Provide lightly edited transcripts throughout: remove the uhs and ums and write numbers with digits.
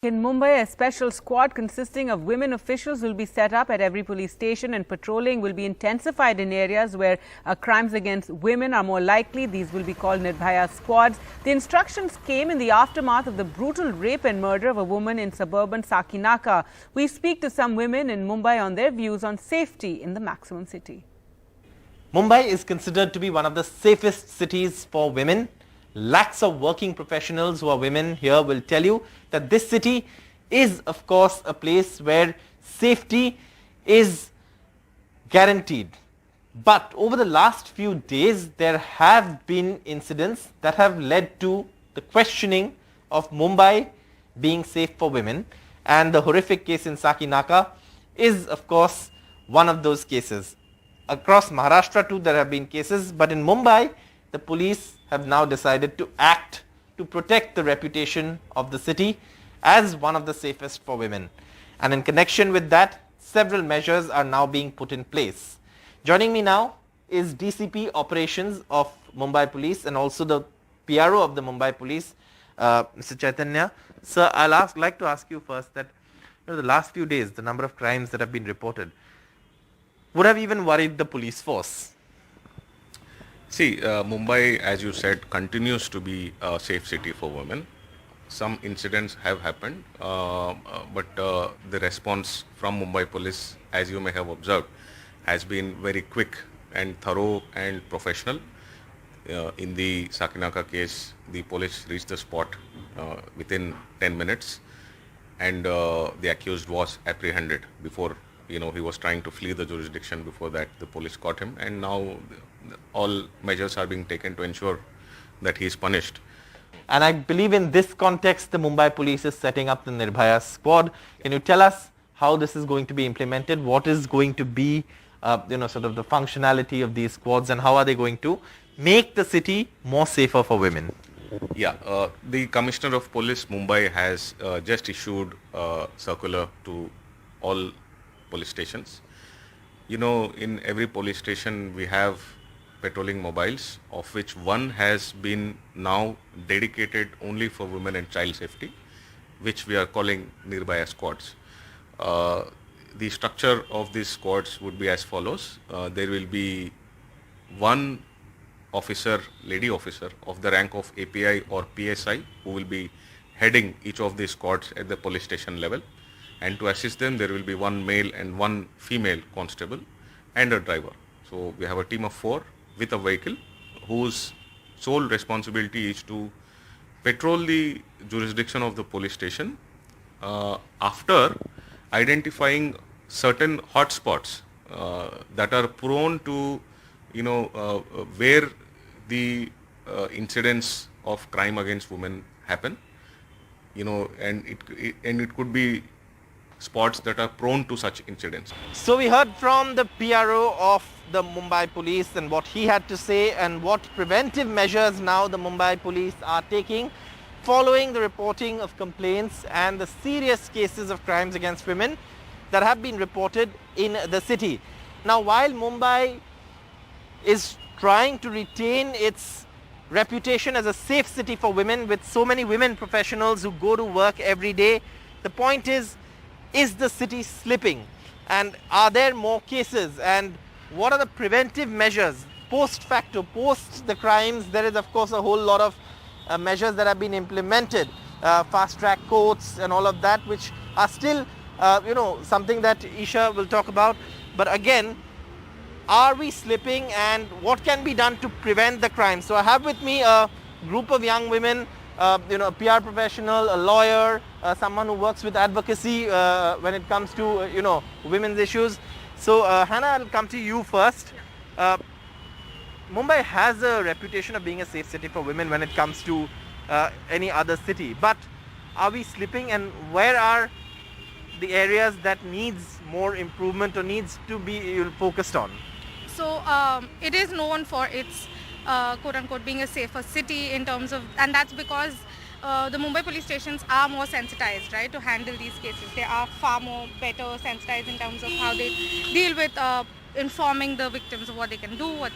In Mumbai, a special squad consisting of women officials will be set up at every police station, and patrolling will be intensified in areas where crimes against women are more likely. These will be called Nirbhaya Squads. The instructions came in the aftermath of the brutal rape and murder of a woman in suburban Sakinaka. We speak to some women in Mumbai on their views on safety in the maximum city. Mumbai is considered to be one of the safest cities for women. Lakhs of working professionals who are women here will tell you that this city is, of course, a place where safety is guaranteed. But over the last few days, there have been incidents that have led to the questioning of Mumbai being safe for women. And the horrific case in Sakinaka is, of course, one of those cases. Across Maharashtra too, there have been cases, but in Mumbai, the police have now decided to act to protect the reputation of the city as one of the safest for women. And in connection with that, several measures are now being put in place. Joining me now is DCP Operations of Mumbai Police and also the PRO of the Mumbai Police, Mr. Chaitanya. Sir, I'll like to ask you first that the last few days, the number of crimes that have been reported would have even worried the police force. See, Mumbai, as you said, continues to be a safe city for women. Some incidents have happened, but the response from Mumbai Police, as you may have observed, has been very quick and thorough and professional. In the Sakinaka case, the police reached the spot within 10 minutes and the accused was apprehended before he was trying to flee the jurisdiction. Before that, the police caught him, and now all measures are being taken to ensure that he is punished. And I believe in this context, the Mumbai Police is setting up the Nirbhaya Squad. Can you tell us how this is going to be implemented? What is going to be, sort of the functionality of these squads, and how are they going to make the city more safer for women? Yeah, the Commissioner of Police Mumbai has just issued a circular to all police stations. In every police station we have patrolling mobiles, of which one has been now dedicated only for women and child safety, which we are calling Nirbhaya Squads. The structure of these squads would be as follows. There will be one officer, lady officer of the rank of API or PSI, who will be heading each of these squads at the police station level. And to assist them, there will be one male and one female constable and a driver. So we have a team of 4 with a vehicle whose sole responsibility is to patrol the jurisdiction of the police station after identifying certain hotspots that are prone to, where the incidents of crime against women happen, and it could be spots that are prone to such incidents. So we heard from the PRO of the Mumbai Police and what he had to say and what preventive measures now the Mumbai Police are taking following the reporting of complaints and the serious cases of crimes against women that have been reported in the city. Now, while Mumbai is trying to retain its reputation as a safe city for women with so many women professionals who go to work every day, the point is the city slipping, and are there more cases, and what are the preventive measures post facto, post the crimes? There is of course a whole lot of measures that have been implemented, fast track courts and all of that, which are still something that Isha will talk about. But again, are we slipping, and what can be done to prevent the crime? So I have with me a group of young women, a PR professional, a lawyer, someone who works with advocacy when it comes to women's issues. So Hannah, I'll come to you first. Mumbai has a reputation of being a safe city for women when it comes to any other city, but are we slipping, and where are the areas that needs more improvement or needs to be focused on? So it is known for its quote-unquote being a safer city in terms of, and that's because the Mumbai police stations are more sensitized, right, to handle these cases. They are far more better sensitized in terms of how they deal with informing the victims of what they can do.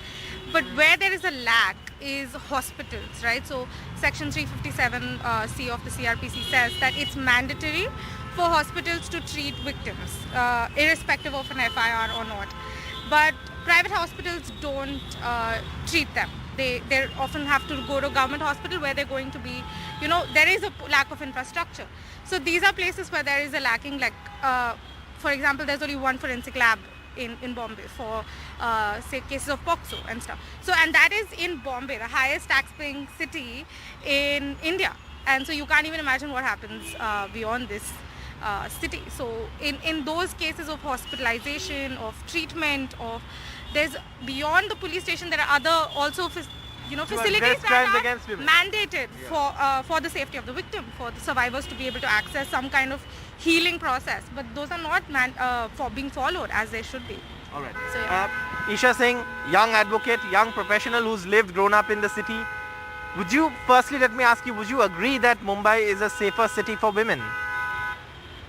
But where there is a lack is hospitals, right? So Section 357C of the CRPC says that it's mandatory for hospitals to treat victims, irrespective of an FIR or not. But private hospitals don't treat them. They often have to go to a government hospital where they're going to be, there is a lack of infrastructure. So these are places where there is a lacking, like, for example, there's only one forensic lab in Bombay for, say, cases of POXO and stuff. So, and that is in Bombay, the highest tax-paying city in India. And so you can't even imagine what happens beyond this city. So in those cases of hospitalization, of treatment, there's beyond the police station, there are other also facilities that are mandated for the safety of the victim, for the survivors to be able to access some kind of healing process. But those are not being followed as they should be. All right. So, yeah. Isha Singh, young advocate, young professional who's grown up in the city. Would you, firstly, let me ask you, would you agree that Mumbai is a safer city for women?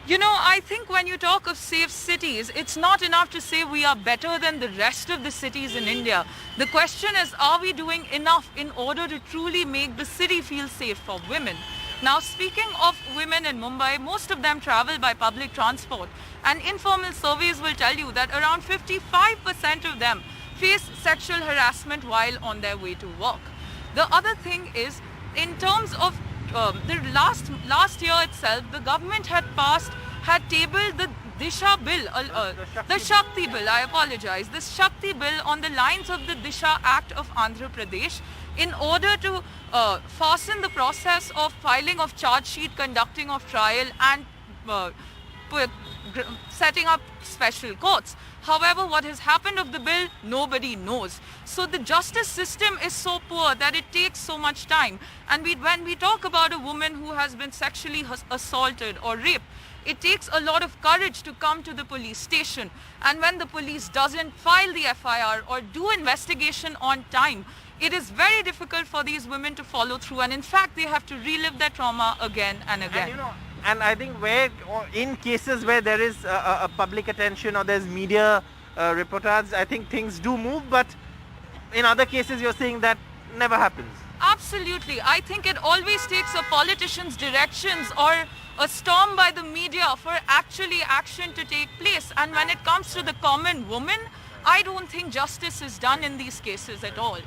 I think when you talk of safe cities, it's not enough to say we are better than the rest of the cities in India. The question is, are we doing enough in order to truly make the city feel safe for women? Now, speaking of women in Mumbai, most of them travel by public transport. And informal surveys will tell you that around 55% of them face sexual harassment while on their way to work. The other thing is, in terms of the last year itself, the government had tabled the Disha bill, the Shakti bill, I apologize, the Shakti bill on the lines of the Disha Act of Andhra Pradesh in order to fasten the process of filing of charge sheet, conducting of trial and setting up special courts. However, what has happened of the bill, nobody knows. So the justice system is so poor that it takes so much time. And when we talk about a woman who has been sexually assaulted or raped, it takes a lot of courage to come to the police station. And when the police doesn't file the FIR or do investigation on time, it is very difficult for these women to follow through. And in fact, they have to relive their trauma again and again. And I think in cases where there is a public attention or there's media reportage, I think things do move. But in other cases, you're saying that never happens. Absolutely. I think it always takes a politician's directions or a storm by the media for actually action to take place. And when it comes to the common woman, I don't think justice is done in these cases at all.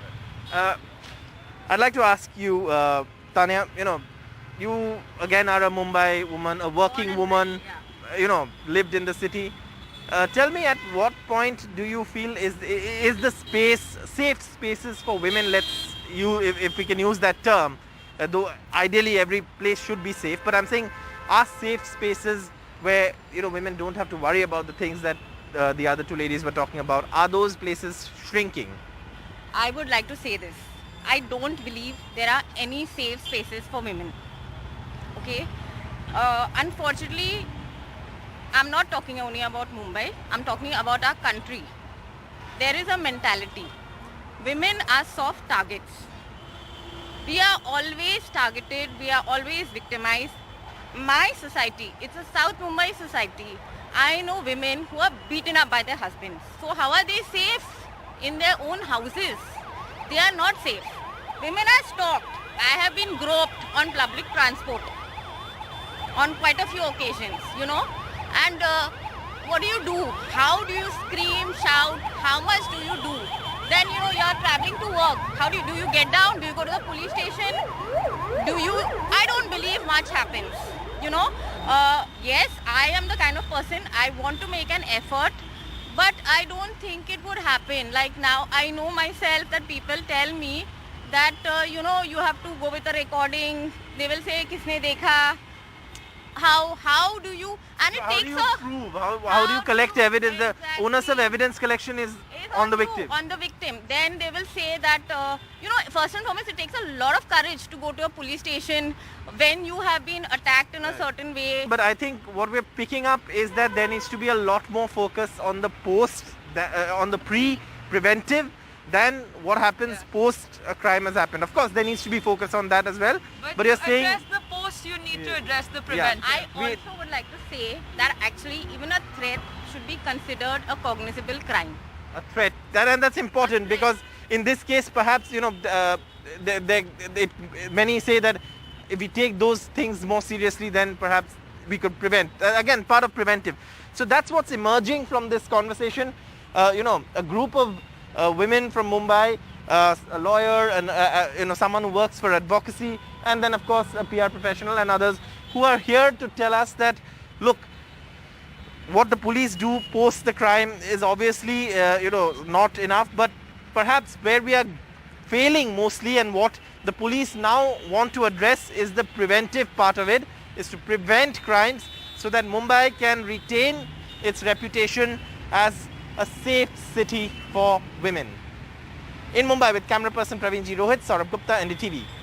I'd like to ask you, Tanya, you again are a Mumbai woman, a working woman, lived in the city. Tell me, at what point do you feel is the safe spaces for women, if we can use that term, though ideally every place should be safe, but I'm saying are safe spaces where women don't have to worry about the things that the other two ladies were talking about, are those places shrinking? I would like to say this. I don't believe there are any safe spaces for women. Okay? Unfortunately, I'm not talking only about Mumbai. I'm talking about our country. There is a mentality. Women are soft targets. We are always targeted. We are always victimized. My society, it's a South Mumbai society. I know women who are beaten up by their husbands. So how are they safe in their own houses? They are not safe. Women are stalked. I have been groped on public transport on quite a few occasions, And what do? How do you scream, shout? How much do you do? Then, you are traveling to work. How do you get down? Do you go to the police station? I don't believe much happens, Yes, I am the kind of person, I want to make an effort, but I don't think it would happen. Like now, I know myself that people tell me that, you have to go with a recording. They will say, Kisne dekha? How do you, and it takes prove? How do you collect evidence? Exactly. The onus of evidence collection is on the victim. On the victim. Then they will say that, first and foremost, it takes a lot of courage to go to a police station when you have been attacked in a certain way. But I think what we're picking up is that there needs to be a lot more focus on the on the preventive than what happens post a crime has happened. Of course, there needs to be focus on that as well. But you're saying address the post, you need to address the preventive. I also would like to say that actually even a threat should be considered a cognizable crime. A threat, and that's important because in this case, perhaps, you know, many say that if we take those things more seriously, then perhaps we could prevent. Again, part of preventive. So that's what's emerging from this conversation. You know, a group of women from Mumbai, a lawyer and you know, someone who works for advocacy, and then of course a PR professional and others who are here to tell us that, look, what the police do post the crime is obviously you know, not enough, but perhaps where we are failing mostly and what the police now want to address is the preventive part of it, is to prevent crimes so that Mumbai can retain its reputation as a safe city for women. In Mumbai with camera person Praveen G. Rohit, Saurabh Gupta, NDTV.